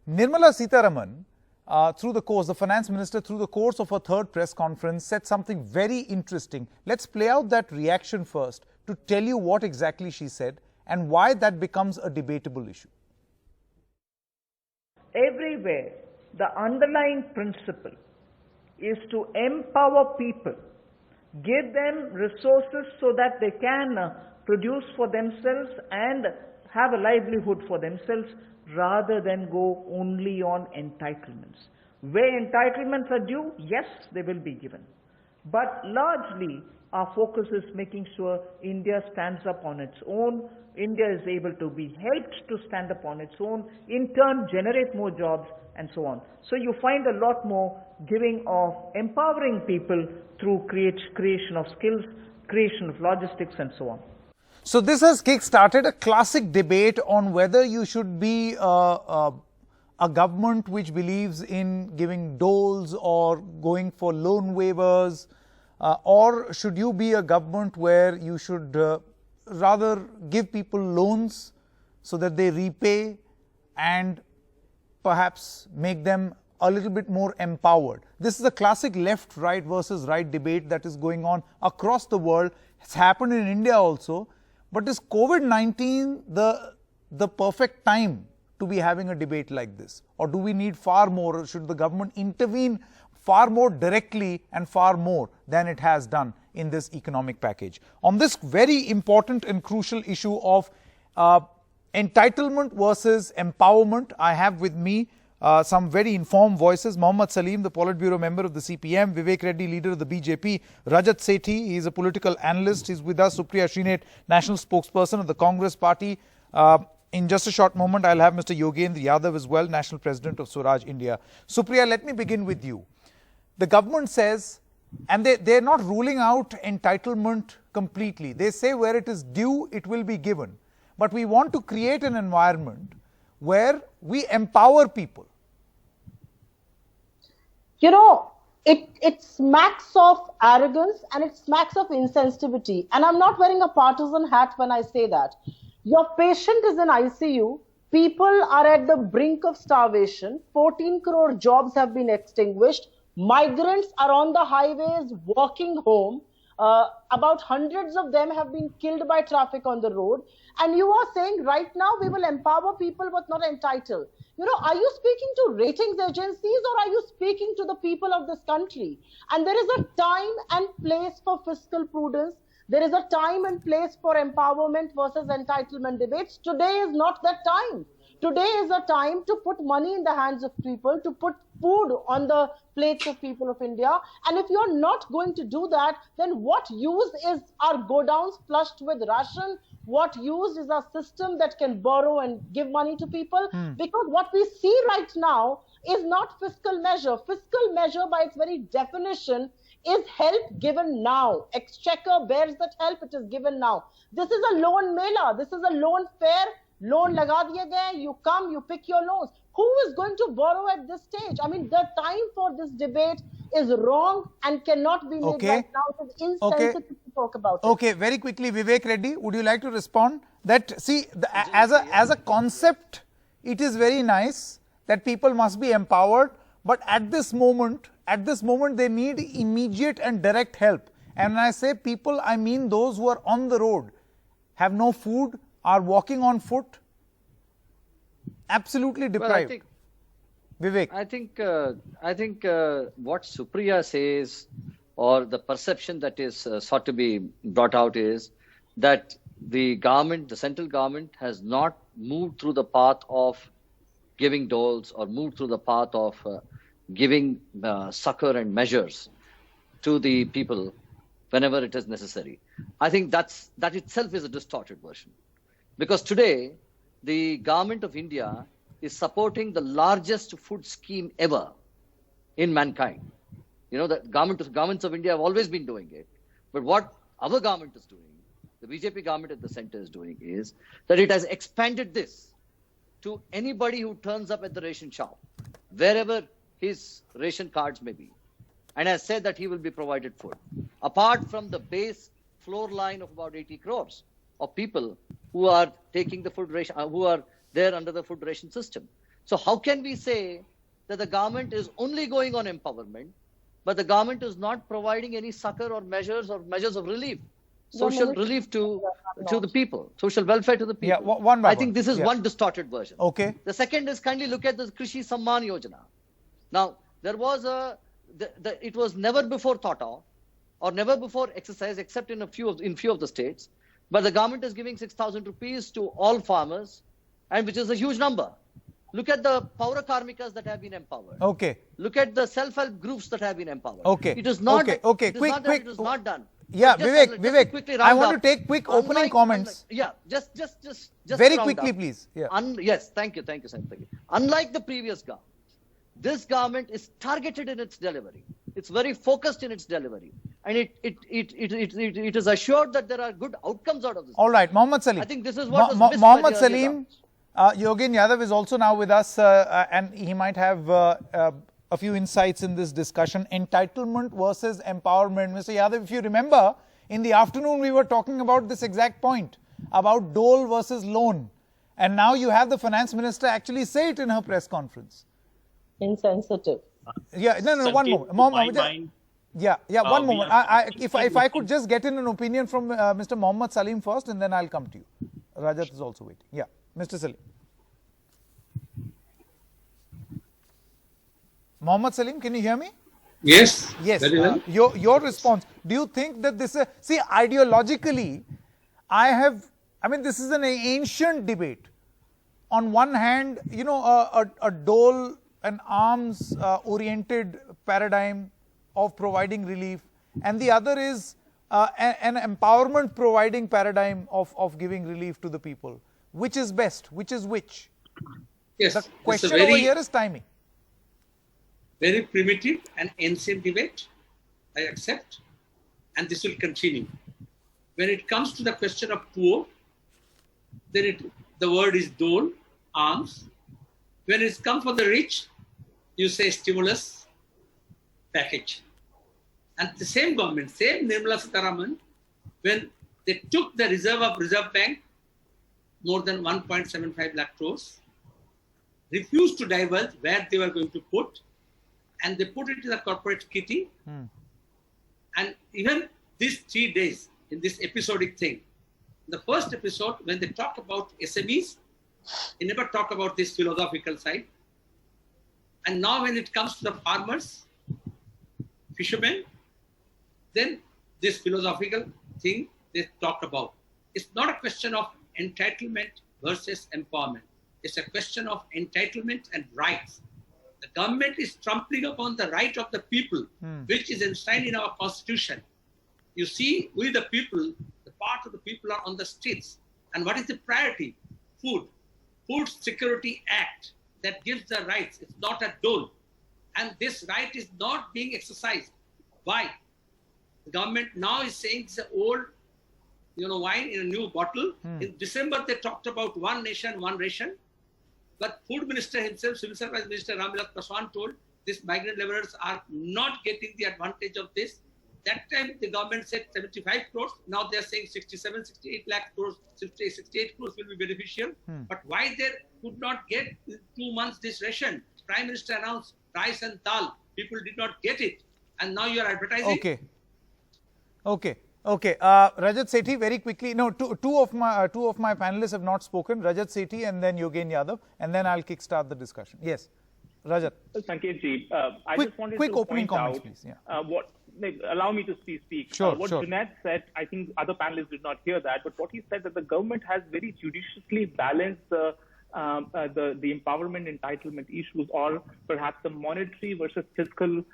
Nirmala Sitharaman, the finance minister, through the course of her third press conference, said something very interesting. Let's play out that reaction first to tell you what exactly she said and why that becomes a debatable issue. Everywhere, the underlying principle is to empower people, give them resources so that they can produce for themselves and have a livelihood for themselves, rather than go only on entitlements. Where entitlements are due, yes, they will be given. But largely, our focus is making sure India stands up on its own, India is able to be helped to stand up on its own, in turn generate more jobs and so on. So you find a lot more giving of empowering people through creation of skills, creation of logistics and so on. So this has kick-started a classic debate on whether you should be a government which believes in giving doles or going for loan waivers, or should you be a government where you should rather give people loans so that they repay and perhaps make them a little bit more empowered. This is a classic left-right versus right debate that is going on across the world. It's happened in India also. But is COVID-19 the perfect time to be having a debate like this? Or do we need far more? Or should the government intervene far more directly and far more than it has done in this economic package? On this very important and crucial issue of entitlement versus empowerment, I have with me some very informed voices. Mohammad Salim, the Politburo member of the CPM, Vivek Reddy, leader of the BJP, Rajat Sethi, he is a political analyst, he is with us, Supriya Shrinate, national spokesperson of the Congress party. In just a short moment, I'll have Mr. Yogendra Yadav as well, national president of Swaraj India. Supriya, let me begin with you. The government says, and they're not ruling out entitlement completely. They say where it is due, it will be given. But we want to create an environment where we empower people. You know, it smacks of arrogance and it smacks of insensitivity. And I'm not wearing a partisan hat when I say that. Your patient is in ICU. People are at the brink of starvation. 14 crore jobs have been extinguished. Migrants are on the highways walking home. About hundreds of them have been killed by traffic on the road. And you are saying right now we will empower people but not entitle. You know, are you speaking to ratings agencies or are you speaking to the people of this country? And there is a time and place for fiscal prudence. There is a time and place for empowerment versus entitlement debates. Today is not that time. Today is a time to put money in the hands of people, to put food on the plates of people of India. And if you're not going to do that, then what use is our godowns flushed with ration? What use is a system that can borrow and give money to people? Because what we see right now is not fiscal measure. Fiscal measure by its very definition is help given now. Exchequer bears that help, it is given now. This is a loan mela. This is a loan fair. Loan laga diye gaye, you come, you pick your loans. Who is going to borrow at this stage? I mean, the time for this debate is wrong and cannot be made right now. It is insensitive to talk about it. Okay, very quickly, Vivek Reddy, would you like to respond? That, see, as a concept, it is very nice that people must be empowered, but at this moment, they need immediate and direct help. And when I say people, I mean those who are on the road, have no food, are walking on foot, absolutely deprived. Well, Vivek. I think what Supriya says, or the perception that is sought to be brought out, is that the government, the central government, has not moved through the path of giving doles or moved through the path of giving succor and measures to the people whenever it is necessary. I think that itself is a distorted version. Because today, the government of India is supporting the largest food scheme ever in mankind. You know, the governments of India have always been doing it. But what our government is doing, the BJP government at the center is doing, is that it has expanded this to anybody who turns up at the ration shop, wherever his ration cards may be, and has said that he will be provided food. Apart from the base floor line of about 80 crores of people who are taking the food ration, who are there under the food ration system. So how can we say that the government is only going on empowerment, but the government is not providing any succor or measures of relief, social relief to the people, social welfare to the people? Yeah, one by I think this is one distorted version. Okay. The second is, kindly look at the Krishi Samman Yojana. Now, there was it was never before thought of or never before exercised except in few of the states, but the government is giving 6,000 rupees to all farmers, and which is a huge number. Look at the Paura Karmikas that have been empowered. Okay. Look at the self-help groups that have been empowered. Okay. It is not. Okay. It is Quick. It is not done. Yeah, Just Vivek. quickly I round want up. to take quick opening comments. Just Very round quickly, up. please. Yeah. Yes, thank you, Senator. Unlike the previous government, this government is targeted in its delivery. It's very focused in its delivery, and it is assured that there are good outcomes out of this. All right, Mohammad Salim. I think this is what was missed by Mohammad the earlier Salim, governments. Yogin Yadav is also now with us, and he might have a few insights in this discussion. Entitlement versus empowerment. Mr. Yadav, if you remember, in the afternoon we were talking about this exact point, about dole versus loan. And now you have the finance minister actually say it in her press conference. Insensitive. Yeah, no, one moment. One moment. If I could just get in an opinion from Mr. Mohammad Salim first, and then I'll come to you. Rajat is also waiting. Yeah, Mr. Salim. Mohammad Salim, can you hear me? Yes. Yes. Very well. Your response. Do you think that this is, see, ideologically, this is an ancient debate. On one hand, a dole, an arms oriented paradigm of providing relief, and the other is an empowerment providing paradigm of giving relief to the people. Which is best? Which is which? Yes. The It's a question over here is timing. very primitive and ancient debate, I accept, and this will continue. When it comes to the question of poor, then the word is dole, alms. When it's come for the rich, you say stimulus package. And the same government, same Nirmala Sitharaman, when they took the Reserve Bank, more than 1.75 lakh crores, refused to divulge where they were going to put, and they put it in the corporate kitty. And even these 3 days in this episodic thing, the first episode, when they talk about SMEs, they never talk about this philosophical side. And now when it comes to the farmers, fishermen, then this philosophical thing they talk about. It's not a question of entitlement versus empowerment. It's a question of entitlement and rights. The government is trampling upon the right of the people, which is enshrined in our constitution. You see, we the people, the part of the people are on the streets. And what is the priority? Food. Food Security Act that gives the rights. It's not a dole. And this right is not being exercised. Why? The government now is saying it's an old wine in a new bottle. In December, they talked about one nation, one ration. But Food Minister himself, Civil Service Minister Ramvilas Paswan told these migrant laborers are not getting the advantage of this. That time the government said 75 crores. Now they're saying 67, 68 lakh crores, 68 crores will be beneficial. But why they could not get in 2 months this ration? Prime Minister announced rice and dal. People did not get it. And now you are advertising. Okay. Rajat Sethi, very quickly. No, two of my panelists have not spoken. Rajat Sethi and then Yogen Yadav, and then I'll kickstart the discussion. Yes, Rajat. Well, Sanket ji, I just wanted quick to opening point comments, out please. Yeah. allow me to speak. Sure, what sure. Junaid said, I think other panelists did not hear that, but what he said that the government has very judiciously balanced the empowerment entitlement issues, or perhaps the monetary versus fiscal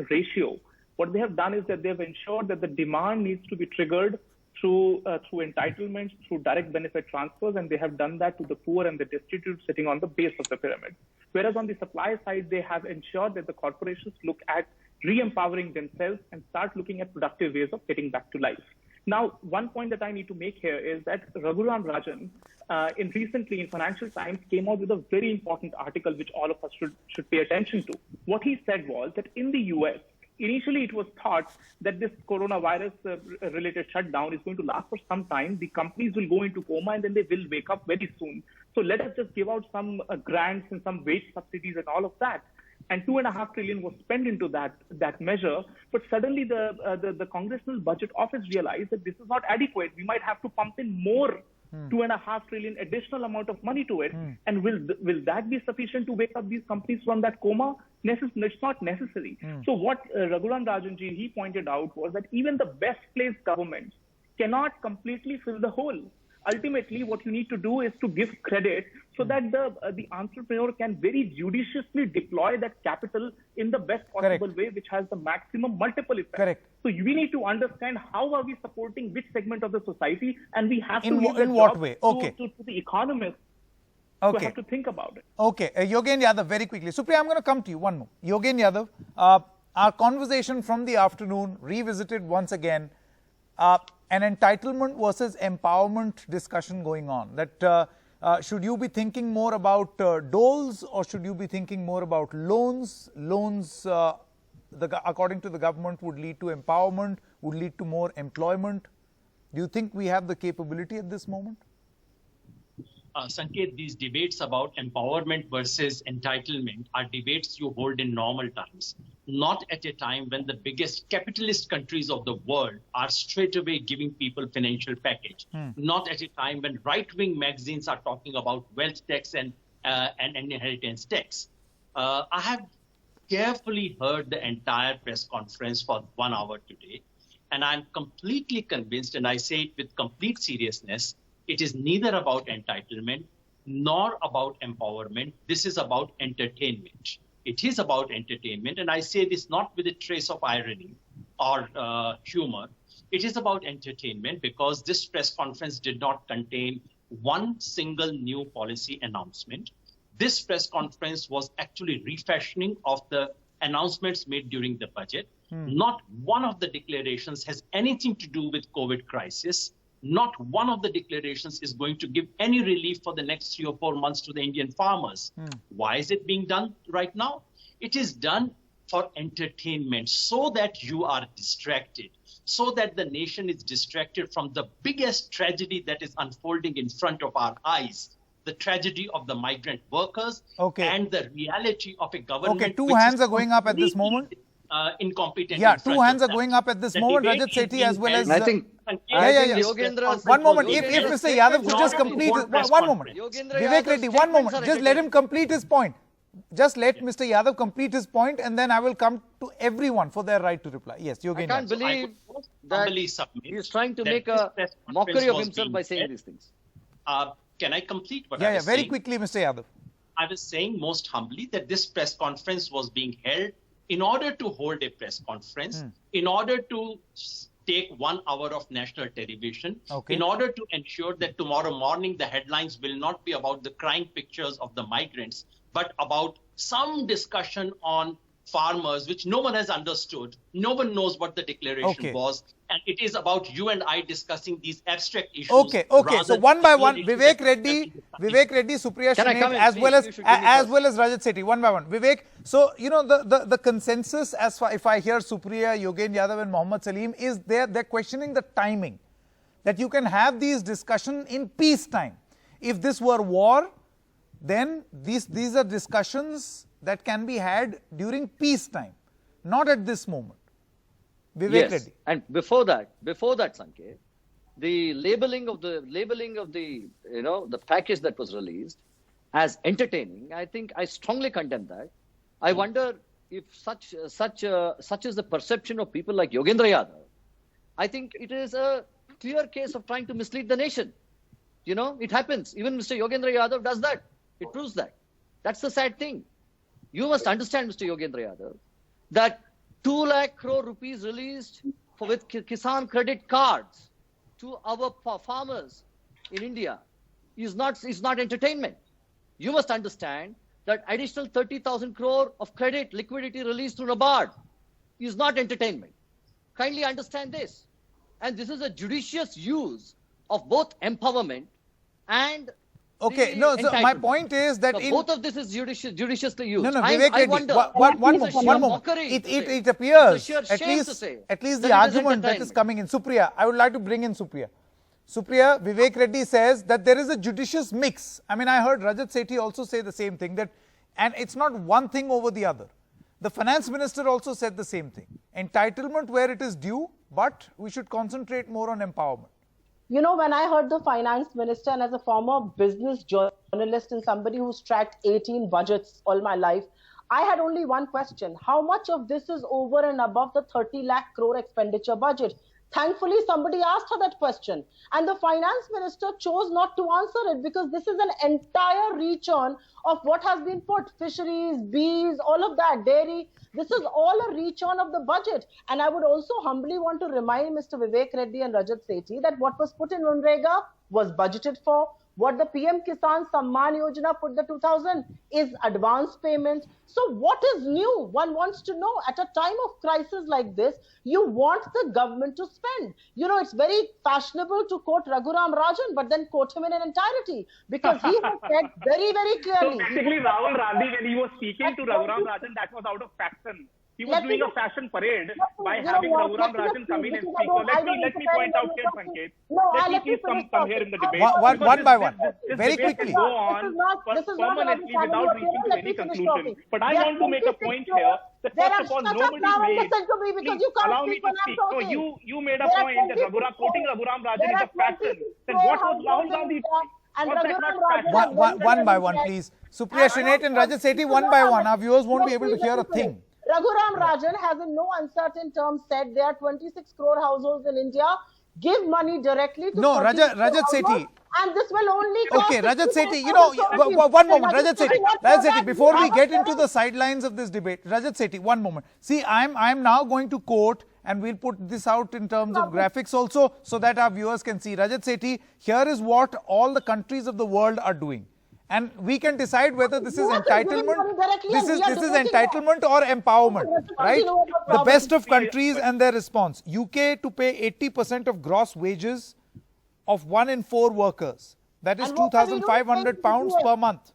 ratio. What they have done is that they have ensured that the demand needs to be triggered through entitlements, through direct benefit transfers, and they have done that to the poor and the destitute sitting on the base of the pyramid. Whereas on the supply side, they have ensured that the corporations look at re-empowering themselves and start looking at productive ways of getting back to life. Now, one point that I need to make here is that Raghuram Rajan, recently in Financial Times, came out with a very important article which all of us should pay attention to. What he said was that in the US, initially, it was thought that this coronavirus-related shutdown is going to last for some time. The companies will go into coma and then they will wake up very soon. So let us just give out some grants and some wage subsidies and all of that. And 2.5 trillion was spent into that measure. But suddenly the Congressional Budget Office realized that this is not adequate. We might have to pump in more 2.5 trillion additional amount of money to it. And will that be sufficient to wake up these companies from that coma? It's not necessary. So what Raghuram Rajanji, he pointed out was that even the best placed governments cannot completely fill the hole. Ultimately, what you need to do is to give credit so that the entrepreneur can very judiciously deploy that capital in the best possible way, which has the maximum multiple effect. Correct. So we need to understand how are we supporting which segment of the society, and we have to in what way? Okay. To the economists Okay. to have to think about it. Okay, Yogen Yadav, very quickly. Supriya, I'm going to come to you. One more. Yogen Yadav, our conversation from the afternoon revisited once again. An entitlement versus empowerment discussion going on. That should you be thinking more about doles, or should you be thinking more about loans? Loans, according to the government, would lead to empowerment, would lead to more employment. Do you think we have the capability at this moment? Sanket, these debates about empowerment versus entitlement are debates you hold in normal times, not at a time when the biggest capitalist countries of the world are straight away giving people financial package, not at a time when right-wing magazines are talking about wealth tax and inheritance tax. I have carefully heard the entire press conference for 1 hour today, and I'm completely convinced, and I say it with complete seriousness, it is neither about entitlement nor about empowerment. This is about entertainment. It is about entertainment, and I say this not with a trace of irony or humor. It is about entertainment because this press conference did not contain one single new policy announcement. This press conference was actually refashioning of the announcements made during the budget. Not one of the declarations has anything to do with COVID crisis. Not one of the declarations is going to give any relief for the next 3 or 4 months to the Indian farmers. Why is it being done right now? It is done for entertainment, so that you are distracted, so that the nation is distracted from the biggest tragedy that is unfolding in front of our eyes, the tragedy of the migrant workers and the reality of a government. Okay, two hands are going up at this moment. Incompetent. Yeah, two hands are going up at this moment. Rajat Sethi as well as... I think Yogendra's... One moment. If Mr. Yadav could just complete... One moment. Vivek Reddy, one moment. Just let him complete his point. Just let Mr. Yadav complete his point, and then I will come to everyone for their right to reply. Yes, Yogen. I can't believe that he is trying to make a mockery of himself by saying these things. Can I complete what I was very saying? Quickly, Mr. Yadav. I was saying most humbly that this press conference was being held in order to hold a press conference, in order to take 1 hour of national television, in order to ensure that tomorrow morning the headlines will not be about the crying pictures of the migrants, but about some discussion on farmers, which no one has understood. No one knows what the declaration was. And it is about you and I discussing these abstract issues. Okay. So one by one, Vivek Reddy, Supriya Shane, as well as Rajat Sethi, one by one. Vivek, so, you know, the consensus, as far, if I hear Supriya, Yogen Yadav and Mohammad Salim, is they're questioning the timing. That you can have these discussions in peacetime. If this were war, then these are discussions that can be had during peacetime, not at this moment. Vivek Reddy. And before that, Sanket, the labeling of the the package that was released as entertaining, I think I strongly condemn that. I wonder if such is the perception of people like Yogendra Yadav. I think it is a clear case of trying to mislead the nation. You know, it happens. Even Mr. Yogendra Yadav does that. It proves that. That's the sad thing. You must understand, Mr. Yogendra Yadav, that 2 lakh crore rupees released with Kisan credit cards to our farmers in India is not entertainment. You must understand that additional 30,000 crore of credit liquidity released through NABARD is not entertainment. Kindly understand this. And this is a judicious use of both empowerment and Okay, no, so my point is that both of this is judiciously used. No, Vivek Reddy, one moment. It appears, at least the argument that is coming in. Supriya, I would like to bring in Supriya. Supriya, Vivek Reddy says that there is a judicious mix. I mean, I heard Rajat Sethi also say the same thing, that, and it's not one thing over the other. The finance minister also said the same thing. Entitlement where it is due, but we should concentrate more on empowerment. You know, when I heard the finance minister, and as a former business journalist and somebody who's tracked 18 budgets all my life, I had only one question. How much of this is over and above the 30 lakh crore expenditure budget? Thankfully, somebody asked her that question. And the finance minister chose not to answer it because this is an entire reach on of what has been put. Fisheries, bees, all of that, dairy. This is all a reach on of the budget. And I would also humbly want to remind Mr. Vivek Reddy and Rajat Sethi that what was put in Manrega was budgeted for. What the PM Kisan Samman Yojana put the 2000 is advance payment. So what is new? One wants to know. At a time of crisis like this, you want the government to spend. You know, it's very fashionable to quote Raghuram Rajan, but then quote him in an entirety because he has said very, very clearly. So basically, Rahul Gandhi, when he was speaking to Raghuram Rajan, that was out of fashion. He was doing a fashion parade by having Raghuram Rajan come in and speak. So let me point out here, Sanket. Let me please come here in the debate. One by one. Very debate quickly. Can go on permanently without reaching to any conclusion. But I want to make a point here that first of all, nobody made. Please allow me to speak. No, you made a point that quoting Raghuram Rajan is a fashion. Then what was Rahul Gandhi? One by one, please. Supriya Shrinate and Rajat Sethi, one by one. Our viewers won't be able to hear a thing. Raghuram Rajan has in no uncertain terms said there are 26 crore households in India. Give money directly to Rajat Sethi. And this will only cost... Okay, Rajat Sethi, you know, one moment, Rajat Sethi, before we get into the sidelines of this debate, Rajat Sethi, one moment. See, I'm now going to quote, and we'll put this out in terms of graphics also, so that our viewers can see. Rajat Sethi, here is what all the countries of the world are doing. And we can decide whether this is entitlement, this is entitlement or empowerment, right? The best of countries and their response. UK to pay 80% of gross wages of 1 in 4 workers. That is £2,500 per month.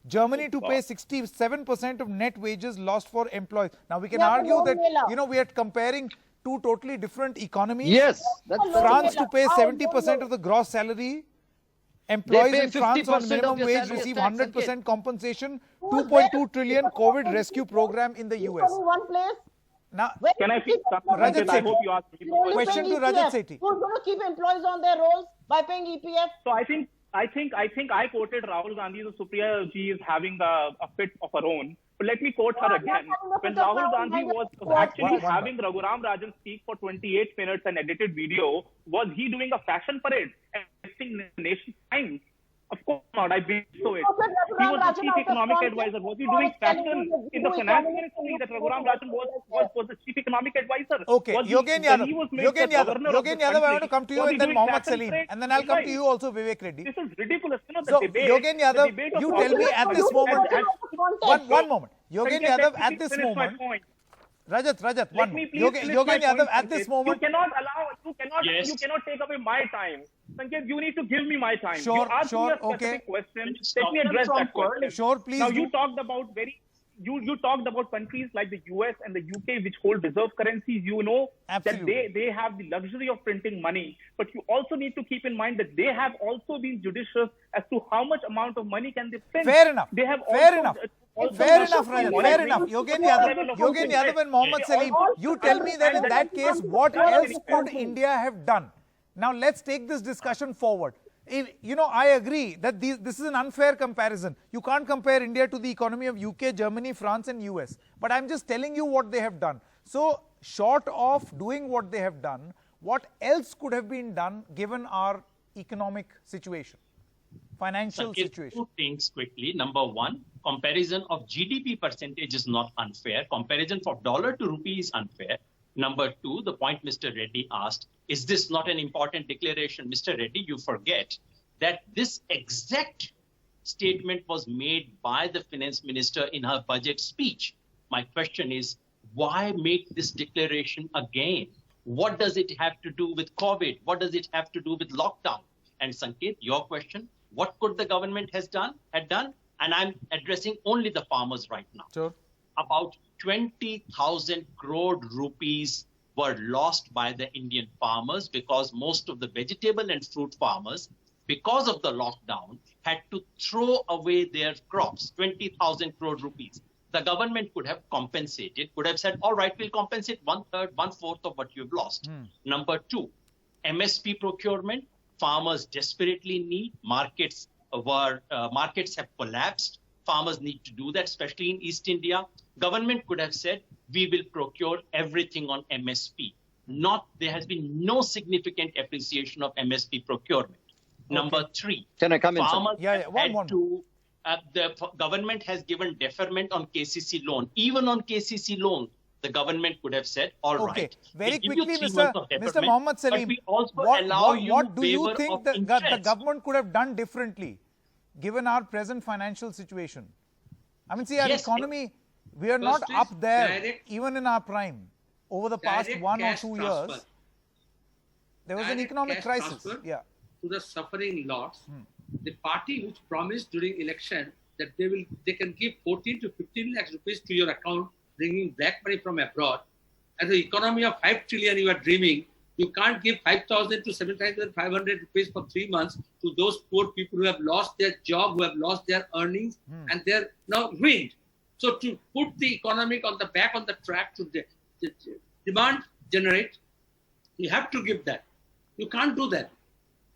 Germany to pay 67% of net wages lost for employees. Now we can argue that, you know, we are comparing two totally different economies. Yes. France to pay 70% of the gross salary. Employees in France on minimum wage receive 100% compensation. 2.2 trillion COVID rescue program in the US. One place. Now, can I speak? Rajat I hope you asked me. Question to Rajat Sethi. Who's going to keep employees on their rolls by paying EPF? So I think I quoted Rahul Gandhi. So Supriya ji is having a fit of her own. But let me quote her again. When Rahul Gandhi was actually having Raghuram Rajan speak for 28 minutes and edited video, was he doing a fashion parade and wasting the nation's time? Of course not. I believe so. He was the chief economic advisor. Was he doing fashion in the finance ministry that Raghuram Rajan was the chief economic advisor? Okay, Yogen Yadav, I want to come to you and then Mohammad Salim. And then I'll come to you also, Vivek Reddy. This is ridiculous. You know, the so, debate, Yogen Yadav, you tell me at this moment, one moment. Yogen Yadav, at this moment, Rajat, one moment. Yogen Yadav, at this moment. You cannot take away my time. Sanket, you need to give me my time. Sure, you asked me a specific question. Let me address that question. Sure, please. Now, you talked about countries like the US and the UK which hold reserve currencies. You know Absolutely. that they have the luxury of printing money. But you also need to keep in mind that they have also been judicious as to how much amount of money can they print. Fair enough. They have Fair enough. Also Fair enough, Rajat. Fair enough. Yogen Yadav and Mohammad Salim, you tell me that in that case, what else could India have done? Now, let's take this discussion forward. You know, I agree that this is an unfair comparison. You can't compare India to the economy of UK, Germany, France and US. But I'm just telling you what they have done. So, short of doing what they have done, what else could have been done given our economic situation, financial situation? Two things quickly. Number one, comparison of GDP percentage is not unfair. Comparison for dollar to rupee is unfair. Number two, the point Mr. Reddy asked, is this not an important declaration? Mr. Reddy, you forget that this exact statement was made by the finance minister in her budget speech. My question is, why make this declaration again? What does it have to do with COVID? What does it have to do with lockdown? And Sanket, your question, what could the government had done? And I'm addressing only the farmers right now. Sure. About 20,000 crore rupees were lost by the Indian farmers because most of the vegetable and fruit farmers, because of the lockdown, had to throw away their crops, 20,000 crore rupees. The government could have compensated, could have said, all right, we'll compensate 1/3, 1/4 of what you've lost. Number two, MSP procurement, farmers desperately need, markets have collapsed. Farmers need to do that, especially in East India. Government could have said, we will procure everything on MSP. There has been no significant appreciation of MSP procurement. Number three, Can I come in, sir? farmers One. the government has given deferment on KCC loan. Even on KCC loan, the government could have said, all right. Okay, very we'll give you quickly, 3 months of Mr. deferment, Mohammed but Salim, we also allow you what do you waiver think of the interest. government could have done differently, given our present financial situation? I mean, see, our Yes, economy, we are not First is up there, direct- even in our prime. Over the past direct 1 or cash 2 transfer. years, there was an Direct economic cash crisis. transfer Yeah. to the suffering lots. The party which promised during election that they can give 14 to 15 lakhs rupees to your account, bringing black money from abroad. As the economy of 5 trillion you are dreaming, you can't give 5,000 to 7,500 rupees for 3 months to those poor people who have lost their job, who have lost their earnings, and they're now ruined. So to put the economic on the track to demand generate, you have to give that. You can't do that.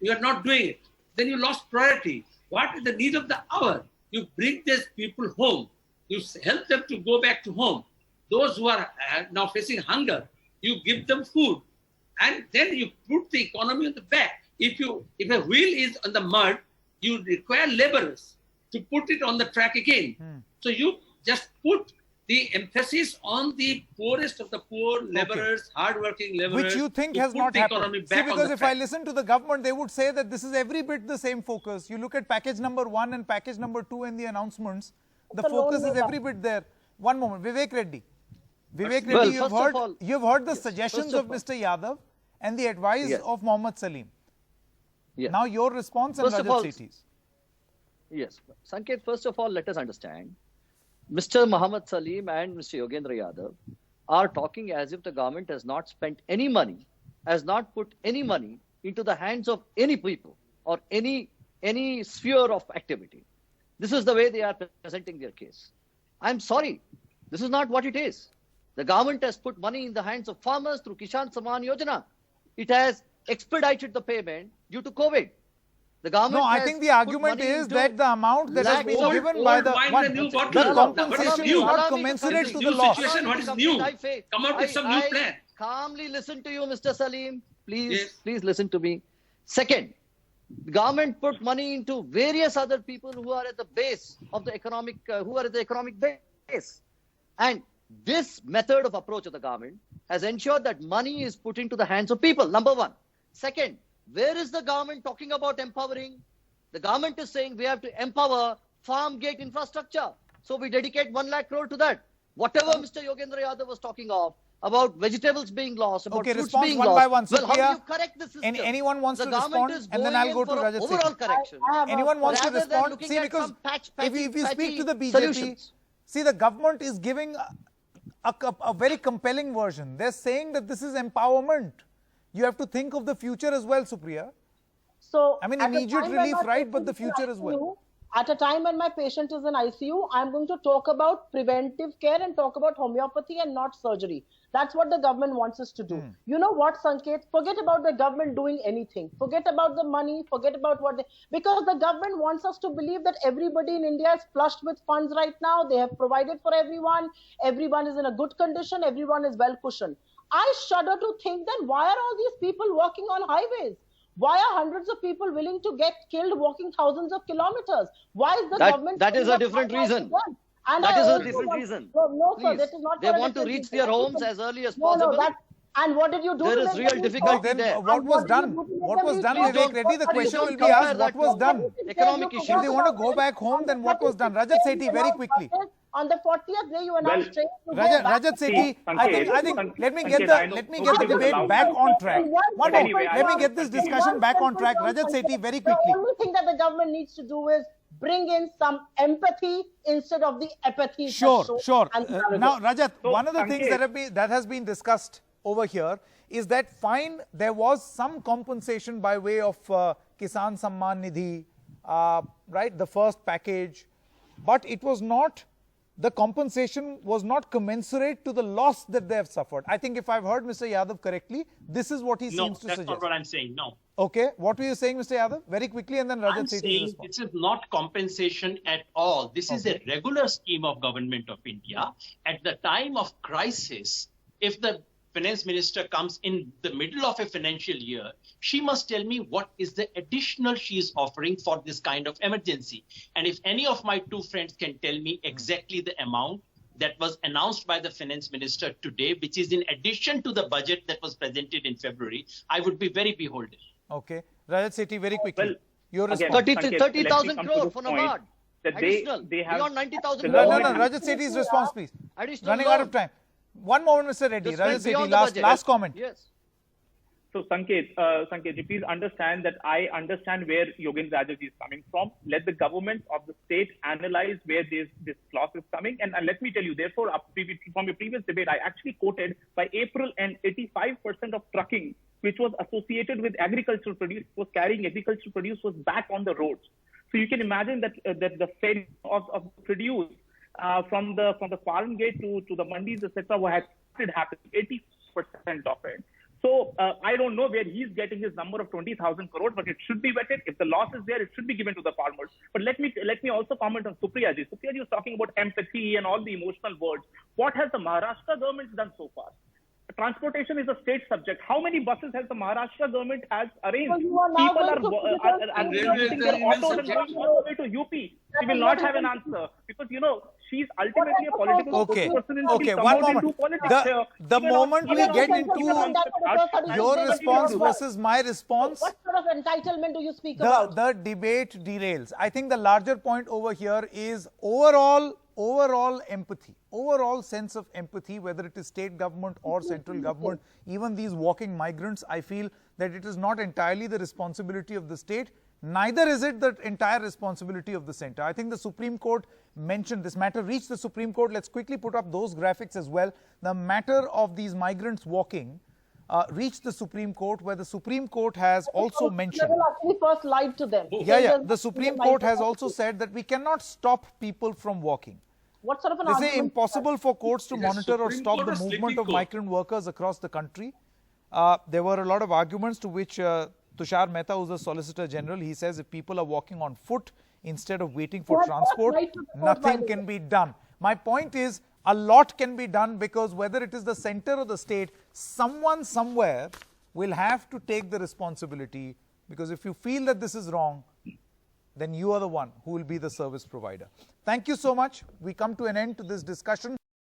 You are not doing it. Then you lost priority. What is the need of the hour? You bring these people home. You help them to go back to home. Those who are now facing hunger, you give them food. And then you put the economy on the back. If a wheel is on the mud, you require laborers to put it on the track again. So you just put the emphasis on the poorest of the poor laborers, hardworking laborers. Which you think to has put not the economy happened. See, back on because the if I track. listen to the government, they would say that this is every bit the same focus. You look at package number 1 and package number 2 in the announcements, the It's a focus lone is waiver. every bit there. One moment, Vivek Reddy. Vivek Well, Reddy, first of all- you've heard the yes, suggestions first of of all- Mr. Yadav and the advice Yes. of Mohammed Salim. Yes. Now your response and First of Rajat all- Sethi's. Yes. Sanket, first of all, let us understand. Mr. Mohammed Salim and Mr. Yogendra Yadav are talking as if the government has not spent any money, has not put any money into the hands of any people or any sphere of activity. This is the way they are presenting their case. I'm sorry. This is not what it is. The government has put money in the hands of farmers through Kishan Samman Yojana. It has expedited the payment due to COVID. The government No, I has think the put argument money is into that the amount that has lakhs been of given old by the wine one, in a new the bottle. compensation What is is new? not Allow me to commensurate to complete. the New loss. situation. What is Complete. new? Come out with some new plan. Calmly listen to you, Mr. Salim. Please, Yes. please listen to me. Second, the government put money into various other people who are at the base of the economic, base. And this method of approach of the government has ensured that money is put into the hands of people, number one. Second, where is the government talking about empowering? The government is saying we have to empower farm gate infrastructure. So we dedicate 1 lakh crore to that. Whatever Mr. Yogendra Yadav was talking of, about vegetables being lost, about Okay, fruits response being one lost. by one. Well, how Supriya, do you correct the system? anyone wants The to government respond, is and then going I'll go in to for Rajat overall Sethi. correction. I have Anyone wants to Rather than respond? looking See, at because some patchy if you speak to the BJP, solutions. see, the government is giving a very compelling version. They're saying that this is empowerment. You have to think of the future as well, Supriya. So, I mean, at a immediate time when relief, my right, but the patient is future in as well. ICU, At a time when my patient is in ICU, I'm going to talk about preventive care and talk about homeopathy and not surgery. That's what the government wants us to do. You know what, Sanket? Forget about the government doing anything. Forget about the money. Forget about because the government wants us to believe that everybody in India is flushed with funds right now. They have provided for everyone. Everyone is in a good condition. Everyone is well cushioned. I shudder to think then why are all these people walking on highways? Why are hundreds of people willing to get killed walking thousands of kilometers? Why is the government... That is a different reason. And That I is a also different want- reason. No, sir, Please. that is not They for a want to different reach reason. their homes as early as No, possible. and what did you do? There to is make real them difficulty reach then there. home? what And was did you done? do to make What them was reach done, home? Vivek Reddy? The What question you will be compare asked, what that was to? done? Economic You issues. forgot If they want to about go it. back home, then what was done? Rajat Sethi, very quickly. On the 40th day, you announced trains to go Rajat, back. Rajat Sethi, I think, let me get the debate back on track. One more, Anyway, let me get this discussion back on track. Rajat Sethi, very quickly. The only thing that the government needs to do is bring in some empathy instead of the apathy. it has Sure, shown sure. and Now, Rajat, So, one of the things Sanket- that has been discussed over here is that fine, there was some compensation by way of Kisan Samman Nidhi, right, the first package, but it was not, the compensation was not commensurate to the loss that they have suffered. I think if I've heard Mr. Yadav correctly, this is what he seems to that's suggest. not what I'm saying. No. Okay, what were you saying, Mr. Yadav? Very quickly, and then Rajat I'm Sethi will saying respond. this is not compensation at all. This is a regular scheme of government of India. At the time of crisis, if the finance minister comes in the middle of a financial year, she must tell me what is the additional she is offering for this kind of emergency. And if any of my two friends can tell me exactly the amount that was announced by the finance minister today, which is in addition to the budget that was presented in February, I would be very beholden. Okay, Rajat Sethi, very quickly. Well, Your again, response. Sanket, 30,000 let me come to crore this for point NABARD. that Additional, they have beyond 90,000 No, crore. no, no, Rajat Sethi's response, please. Additional Running out of loan. time. One moment, Mr. Reddy. Just Rajat went Sethi, beyond the last, budget. last comment. Yes. So Sanket, you please understand that I understand where Yogendra Rajaji is coming from. Let the government of the state analyze where this clause is coming. And let me tell you, therefore, from your previous debate, I actually quoted by April and 85% of trucking, which was associated with agricultural produce, was carrying agricultural produce, was back on the roads. So you can imagine that that the ferry of produce from the farm gate to the mandis, etc., had happened, 80% of it. So I don't know where he's getting his number of 20,000 crores, but it should be vetted. If the loss is there, it should be given to the farmers. But let me also comment on Supriya ji. Supriya ji was talking about empathy and all the emotional words. What has the Maharashtra government done so far? Transportation is a state subject. How many buses has the Maharashtra government has arranged? Well, you are now People going are to- and Railway using is their an autos and subject. going all the way to UP. She will not have an answer because she's ultimately a political Okay, spokesperson and okay, she'll one come out and moment. do politics here. The Even moment on- we even on get central into government, your I'll- response versus my response, What sort of entitlement do you speak about? the debate derails. I think the larger point over here is overall empathy, overall sense of empathy, whether it is state government or central government, even these walking migrants, I feel that it is not entirely the responsibility of the state, neither is it the entire responsibility of the center. I think the Supreme Court mentioned this matter reached the Supreme Court. Let's quickly put up those graphics as well. The matter of these migrants walking reached the Supreme Court, where the Supreme Court has also mentioned. Level actually first lied to them. Yeah. The Supreme Court has also said that we cannot stop people from walking. What sort of an They say argument? impossible for courts to Is it monitor or Supreme stop Court the or movement Sleepy of Court? migrant workers across the country. There were a lot of arguments to which Tushar Mehta, who's the Solicitor General, he says if people are walking on foot instead of waiting for Well, transport, right to the court, by nothing the can way. be done. My point is, a lot can be done because whether it is the center or the state, someone somewhere will have to take the responsibility, because if you feel that this is wrong, then you are the one who will be the service provider. Thank you so much. We come to an end to this discussion.